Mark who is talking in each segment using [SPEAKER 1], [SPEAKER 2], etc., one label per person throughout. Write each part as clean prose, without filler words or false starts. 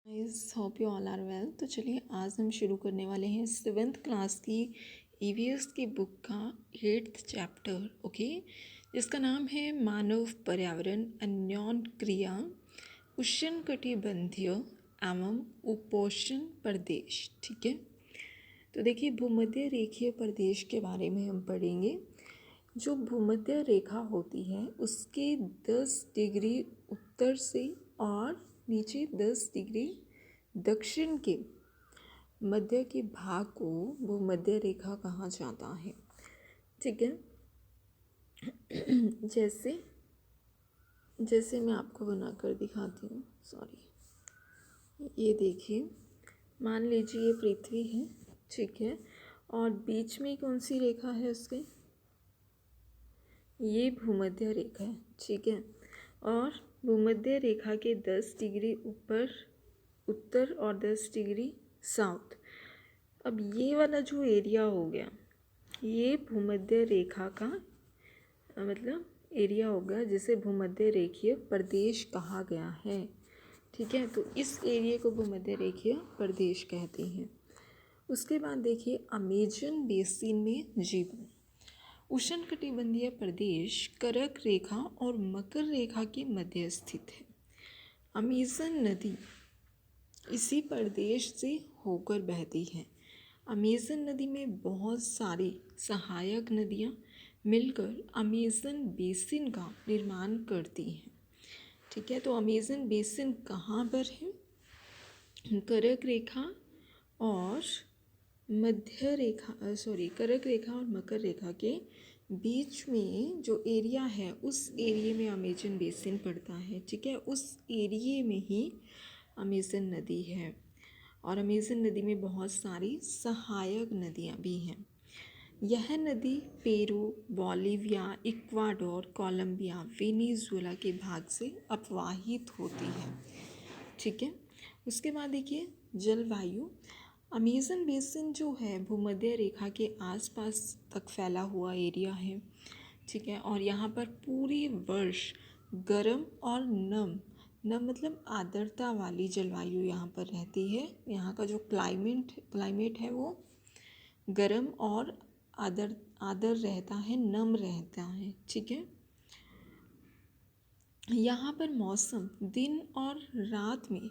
[SPEAKER 1] Guys hope you all are well. तो चलिए आज हम शुरू करने वाले हैं 7th क्लास की ईवीएस की बुक का 8th चैप्टर, ओके, जिसका नाम है मानव पर्यावरण अन्योन क्रिया उष्णकटिबंधीय एवं उपोष्ण प्रदेश। ठीक है, तो देखिए भूमध्य रेखीय प्रदेश के बारे में हम पढ़ेंगे। जो भूमध्य रेखा होती है उसके 10 डिग्री उत्तर से और नीचे 10 डिग्री दक्षिण के मध्य के भाग को भूमध्य रेखा कहा जाता है। ठीक है, जैसे जैसे मैं आपको बनाकर दिखाती हूँ। सॉरी, ये देखिए, मान लीजिए ये पृथ्वी है, ठीक है, और बीच में कौन सी रेखा है उसके, ये भूमध्य रेखा है, ठीक है। और भूमध्य रेखा के 10 डिग्री ऊपर उत्तर और 10 डिग्री साउथ। अब ये वाला जो एरिया हो गया, ये भूमध्य रेखा का मतलब एरिया हो गया, जिसे भूमध्य रेखीय प्रदेश कहा गया है। ठीक है, तो इस एरिया को भूमध्य रेखीय प्रदेश कहते हैं। उसके बाद देखिए अमेजन बेसिन में जीवन। उष्णकटिबंधीय प्रदेश कर्क रेखा और मकर रेखा के मध्य स्थित है। अमेजन नदी इसी प्रदेश से होकर बहती है। अमेजन नदी में बहुत सारी सहायक नदियाँ मिलकर अमेजन बेसिन का निर्माण करती हैं। ठीक है, तो अमेजन बेसिन कहाँ पर है? कर्क रेखा और मध्य रेखा कर्क रेखा और मकर रेखा के बीच में जो एरिया है उस एरिया में अमेजन बेसिन पड़ता है। ठीक है, उस एरिया में ही अमेजन नदी है और अमेजन नदी में बहुत सारी सहायक नदियाँ भी हैं। यह नदी Peru, Bolivia, Ecuador, Colombia, Venezuela के भाग से अपवाहित होती है। ठीक है, उसके बाद देखिए जलवायु। अमेजन बेसिन जो है भूमध्य रेखा के आसपास तक फैला हुआ एरिया है। ठीक है, और यहाँ पर पूरे वर्ष गर्म और नम मतलब आर्द्रता वाली जलवायु यहाँ पर रहती है। यहाँ का जो क्लाइमेट है वो गर्म और आर्द्र रहता है, नम रहता है। ठीक है, यहाँ पर मौसम दिन और रात में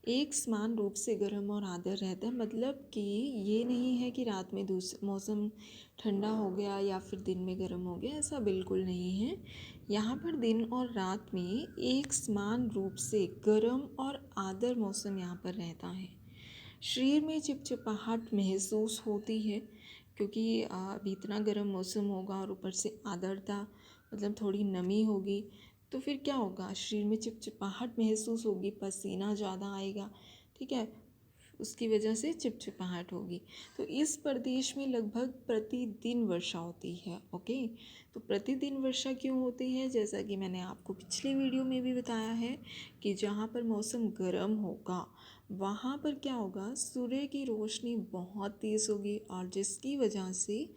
[SPEAKER 1] एक समान रूप से गर्म और आर्द्र रहता है। मतलब कि ये नहीं है कि रात में मौसम ठंडा हो गया या फिर दिन में गर्म हो गया, ऐसा बिल्कुल नहीं है। यहाँ पर दिन और रात में एक समान रूप से गर्म और आर्द्र मौसम यहाँ पर रहता है। शरीर में चिपचिपाहट महसूस होती है क्योंकि अभी इतना गर्म मौसम होगा और ऊपर से आर्द्रता मतलब थोड़ी नमी होगी, तो फिर क्या होगा, शरीर में चिपचिपाहट महसूस होगी, पसीना ज़्यादा आएगा। ठीक है, उसकी वजह से चिपचिपाहट होगी। तो इस प्रदेश में लगभग प्रतिदिन वर्षा होती है। ओके, तो प्रतिदिन वर्षा क्यों होती है? जैसा कि मैंने आपको पिछले वीडियो में भी बताया है कि जहाँ पर मौसम गर्म होगा वहाँ पर क्या होगा, सूर्य की रोशनी बहुत तेज़ होगी और जिसकी वजह से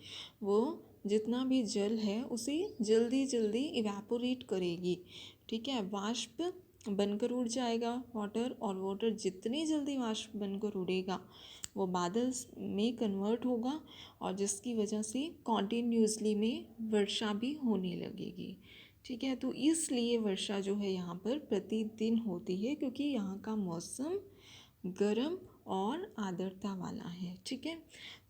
[SPEAKER 1] वो जितना भी जल है उसे जल्दी जल्दी इवेपोरेट करेगी। ठीक है, वाष्प बनकर उड़ जाएगा वाटर, और वाटर जितनी जल्दी वाष्प बनकर उड़ेगा वो बादल में कन्वर्ट होगा और जिसकी वजह से कॉन्टिन्यूसली में वर्षा भी होने लगेगी। ठीक है, तो इसलिए वर्षा जो है यहाँ पर प्रतिदिन होती है क्योंकि यहाँ का मौसम गर्म और आर्द्रता वाला है। ठीक है,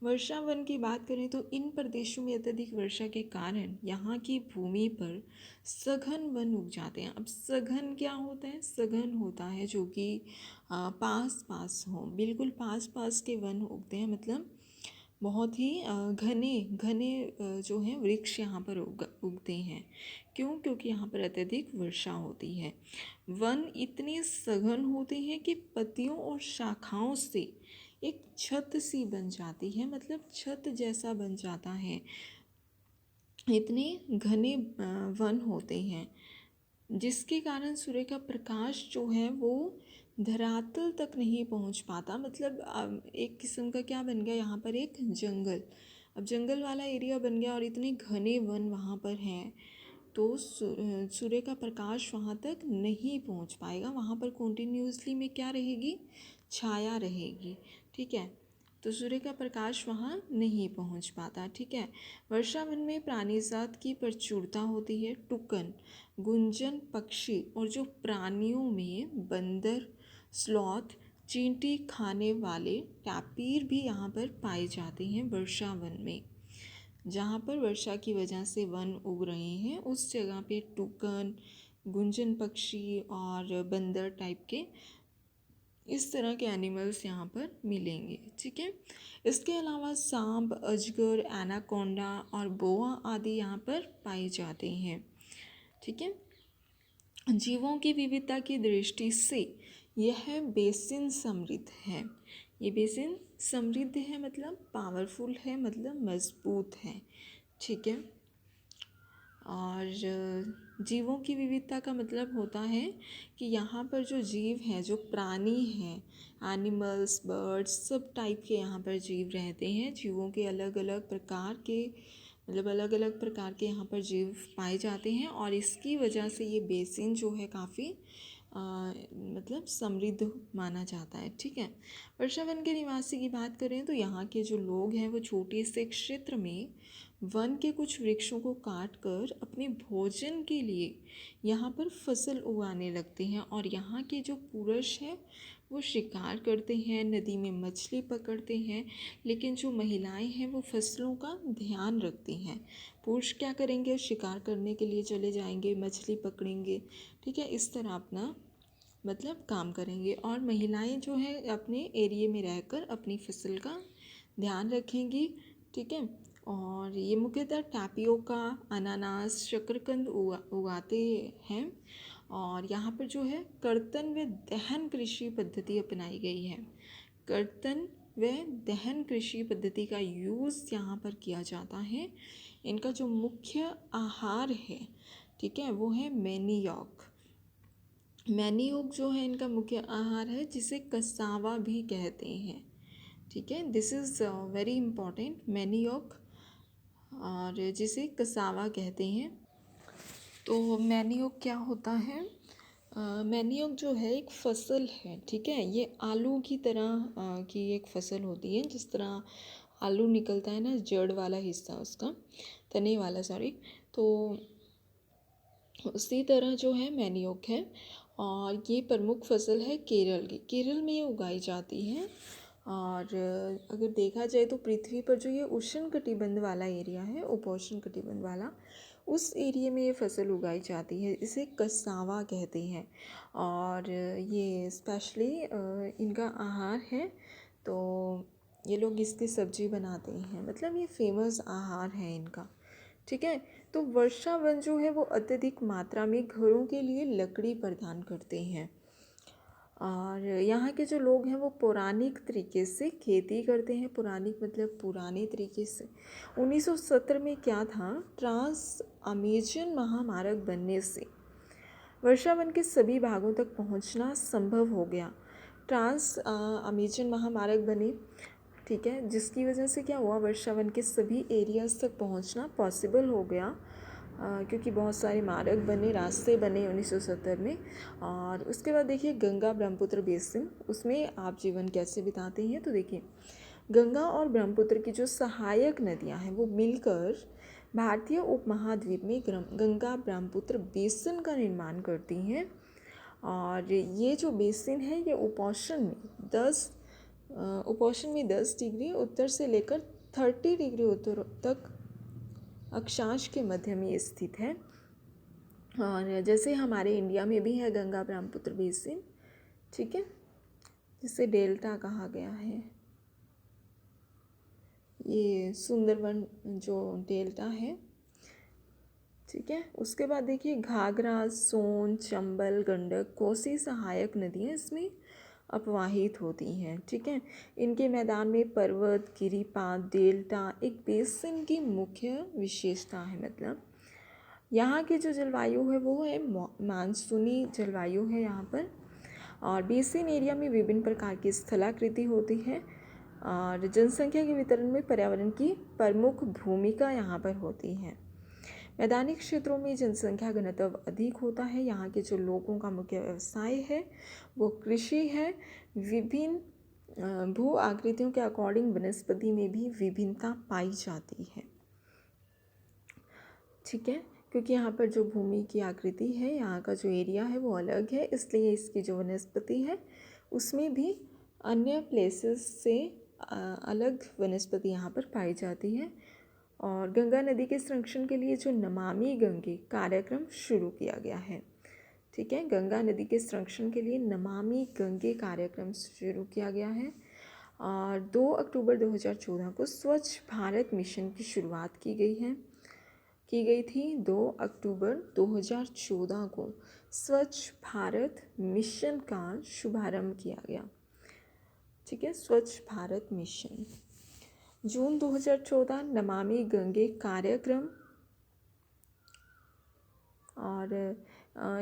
[SPEAKER 1] वर्षा वन की बात करें तो इन प्रदेशों में अत्यधिक वर्षा के कारण यहाँ की भूमि पर सघन वन उग जाते हैं। अब सघन क्या होता है? सघन होता है जो कि पास पास हो, बिल्कुल पास पास के वन उगते हैं, मतलब बहुत ही घने घने जो हैं वृक्ष यहाँ पर उगते हैं। क्यों? क्योंकि यहाँ पर अत्यधिक वर्षा होती है। वन इतने सघन होते हैं कि पत्तियों और शाखाओं से एक छत सी बन जाती है, मतलब छत जैसा बन जाता है। इतने घने वन होते हैं जिसके कारण सूर्य का प्रकाश जो है वो धरातल तक नहीं पहुंच पाता। मतलब एक किस्म का क्या बन गया यहाँ पर, एक जंगल। अब जंगल वाला एरिया बन गया और इतने घने वन वहाँ पर हैं तो सूर्य का प्रकाश वहाँ तक नहीं पहुँच पाएगा, वहाँ पर कॉन्टिन्यूसली में क्या रहेगी, छाया रहेगी। ठीक है, तो सूर्य का प्रकाश वहाँ नहीं पहुँच पाता। ठीक है, वर्षा वन में प्राणी जात की प्रचुरता होती है। टुकन, गुंजन पक्षी और जो प्राणियों में बंदर, स्लॉथ, चींटी खाने वाले टैपीर भी यहाँ पर पाए जाते हैं वर्षा वन में। जहाँ पर वर्षा की वजह से वन उग रहे हैं उस जगह पे टुकन, गुंजन पक्षी और बंदर टाइप के इस तरह के एनिमल्स यहाँ पर मिलेंगे। ठीक है, इसके अलावा सांप, अजगर, एनाकोंडा और बोआ आदि यहाँ पर पाए जाते हैं। ठीक है, जीवों की विविधता की दृष्टि से यह बेसिन समृद्ध है। ये बेसिन समृद्ध है मतलब पावरफुल है, मतलब मजबूत है। ठीक है, और जीवों की विविधता का मतलब होता है कि यहाँ पर जो जीव हैं, जो प्राणी हैं, एनिमल्स, बर्ड्स, सब टाइप के यहाँ पर जीव रहते हैं। जीवों के अलग अलग प्रकार के मतलब अलग अलग प्रकार के यहाँ पर जीव पाए जाते हैं और इसकी वजह से ये बेसिन जो है काफ़ी मतलब समृद्ध माना जाता है। ठीक है, वर्षा वन के निवासी की बात करें तो यहाँ के जो लोग हैं वो छोटे से क्षेत्र में वन के कुछ वृक्षों को काट कर अपने भोजन के लिए यहाँ पर फसल उगाने लगते हैं। और यहाँ के जो पुरुष हैं वो शिकार करते हैं, नदी में मछली पकड़ते हैं, लेकिन जो महिलाएं हैं वो फसलों का ध्यान रखती हैं। पुरुष क्या करेंगे, शिकार करने के लिए चले जाएंगे, मछली पकड़ेंगे। ठीक है, इस तरह अपना मतलब काम करेंगे और महिलाएं जो है अपने एरिया में रहकर अपनी फसल का ध्यान रखेंगी। ठीक है, और ये मुख्यतः टैपियोका, अनानास, शकरकंद उगाते हैं। और यहाँ पर जो है कर्तन व दहन कृषि पद्धति अपनाई गई है। कर्तन व दहन कृषि पद्धति का यूज़ यहाँ पर किया जाता है। इनका जो मुख्य आहार है, ठीक है, वो है मैनियॉक। मैनियॉक जो है इनका मुख्य आहार है, जिसे कसावा भी कहते हैं। ठीक है, दिस इज़ वेरी इम्पॉर्टेंट, मैनियॉक, और जिसे कसावा कहते हैं। तो मैनियॉक क्या होता है, मैनियॉक जो है एक फसल है। ठीक है, ये आलू की तरह की एक फसल होती है। जिस तरह आलू निकलता है ना, जड़ वाला हिस्सा उसका, तने वाला सॉरी, तो उसी तरह जो है मैनियॉक है। और ये प्रमुख फसल है केरल की, केरल में ये उगाई जाती है। और अगर देखा जाए तो पृथ्वी पर जो ये उष्ण कटिबंध वाला एरिया है, उपोष्ण कटिबंध वाला, उस एरिया में ये फसल उगाई जाती है। इसे कसावा कहते हैं और ये स्पेशली इनका आहार है। तो ये लोग इसकी सब्जी बनाते हैं, मतलब ये फेमस आहार है इनका। ठीक है, तो वर्षा वन जो है वो अत्यधिक मात्रा में घरों के लिए लकड़ी प्रदान करते हैं। और यहाँ के जो लोग हैं वो पौराणिक तरीके से खेती करते हैं। पौराणिक मतलब पुराने तरीके से। 1970 में क्या था, ट्रांस अमेजन महामार्ग बनने से वर्षा वन के सभी भागों तक पहुँचना संभव हो गया। ट्रांस अमेजन महामार्ग बने, ठीक है, जिसकी वजह से क्या हुआ, वर्षा वन के सभी एरियाज़ तक पहुंचना पॉसिबल हो गया, क्योंकि बहुत सारे मार्ग बने, रास्ते बने 1970 में। और उसके बाद देखिए गंगा ब्रह्मपुत्र बेसिन, उसमें आप जीवन कैसे बिताते हैं। तो देखिए गंगा और ब्रह्मपुत्र की जो सहायक नदियां हैं वो मिलकर भारतीय उपमहाद्वीप में गंगा ब्रह्मपुत्र बेसिन का निर्माण करती हैं। और ये जो बेसिन है ये उपोष्ण में 10 डिग्री उत्तर से लेकर 30 डिग्री उत्तर तक अक्षांश के मध्य में स्थित है। और जैसे हमारे इंडिया में भी है गंगा ब्रह्मपुत्र बेसिन, ठीक है, जिसे डेल्टा कहा गया है। ये सुंदरवन जो डेल्टा है, ठीक है। उसके बाद देखिए घाघरा, सोन, चंबल, गंडक, कोसी सहायक नदियाँ इसमें अपवाहित होती हैं। ठीक है, इनके मैदान में पर्वत, गिरिपाद, डेल्टा एक बेसिन की मुख्य विशेषता है। मतलब यहाँ की जो जलवायु है वो है मानसूनी जलवायु है यहाँ पर। और बेसिन एरिया में विभिन्न प्रकार की स्थलाकृति होती है और जनसंख्या के वितरण में पर्यावरण की प्रमुख भूमिका यहाँ पर होती है। मैदानी क्षेत्रों में जनसंख्या घनत्व अधिक होता है। यहाँ के जो लोगों का मुख्य व्यवसाय है वो कृषि है। विभिन्न भू आकृतियों के अकॉर्डिंग वनस्पति में भी विभिन्नता पाई जाती है। ठीक है, क्योंकि यहाँ पर जो भूमि की आकृति है, यहाँ का जो एरिया है वो अलग है, इसलिए इसकी जो वनस्पति है उसमें भी अन्य प्लेसेस से अलग वनस्पति यहाँ पर पाई जाती है। और गंगा नदी के संरक्षण के लिए जो नमामि गंगे कार्यक्रम शुरू किया गया है। ठीक है, गंगा नदी के संरक्षण के लिए नमामि गंगे कार्यक्रम शुरू किया गया है। और 2 अक्टूबर 2014 को स्वच्छ भारत मिशन की शुरुआत की गई थी। 2 अक्टूबर 2014 को स्वच्छ भारत मिशन का शुभारंभ किया गया। ठीक है, स्वच्छ भारत मिशन। जून 2014 नमामि गंगे कार्यक्रम। और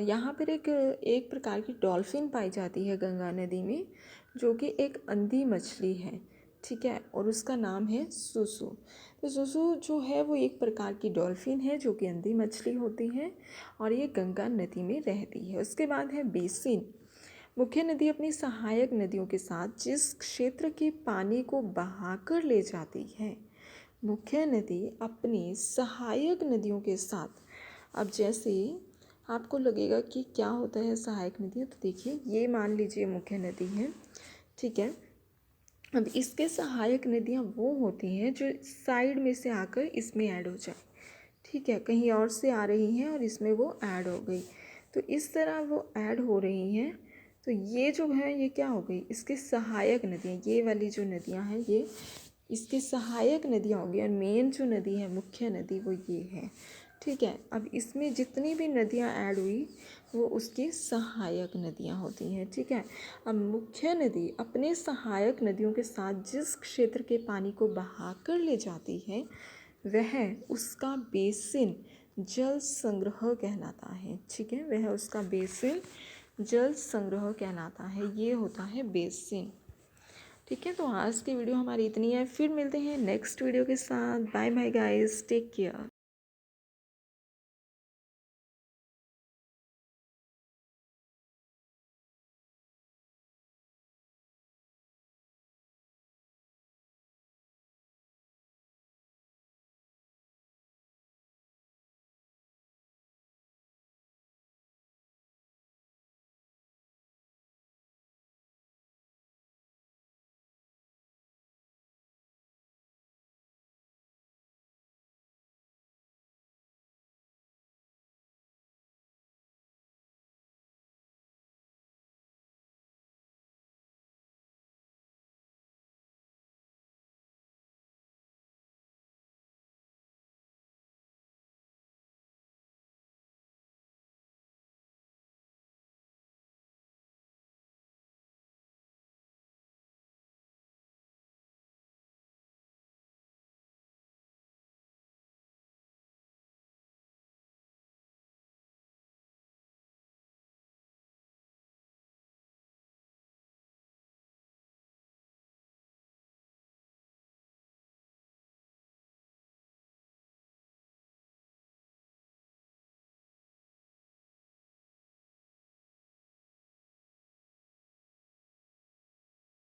[SPEAKER 1] यहाँ पर एक प्रकार की डॉल्फिन पाई जाती है गंगा नदी में, जो कि एक अंधी मछली है। ठीक है, और उसका नाम है सुसु। तो सुसु जो है वो एक प्रकार की डॉल्फिन है जो कि अंधी मछली होती है और ये गंगा नदी में रहती है। उसके बाद है बेसिन। मुख्य नदी अपनी सहायक नदियों के साथ जिस क्षेत्र के पानी को बहाकर ले जाती है। मुख्य नदी अपनी सहायक नदियों के साथ, अब जैसे आपको लगेगा कि क्या होता है सहायक नदियाँ, तो देखिए ये मान लीजिए मुख्य नदी है। ठीक है, अब इसके सहायक नदियाँ वो होती हैं जो साइड में से आकर इसमें ऐड हो जाए। ठीक है, कहीं और से आ रही हैं और इसमें वो ऐड हो गई, तो इस तरह वो ऐड हो रही हैं। तो ये जो है ये क्या हो गई, इसके सहायक नदियाँ, ये वाली जो नदियाँ हैं ये इसके सहायक नदियाँ हो गई। और मेन जो नदी है, मुख्य नदी, वो ये है। ठीक है, अब इसमें जितनी भी नदियाँ ऐड हुई वो उसकी सहायक नदियाँ होती हैं। ठीक है, अब मुख्य नदी अपने सहायक नदियों के साथ जिस क्षेत्र के पानी को बहाकर ले जाती है वह उसका बेसिन जल संग्रह कहलाता है। ठीक है, वह उसका बेसिन जल संग्रह कहलाता है, ये होता है बेसिन। ठीक है, तो आज की वीडियो हमारी इतनी है, फिर मिलते हैं नेक्स्ट वीडियो के साथ। Bye bye guys, take care.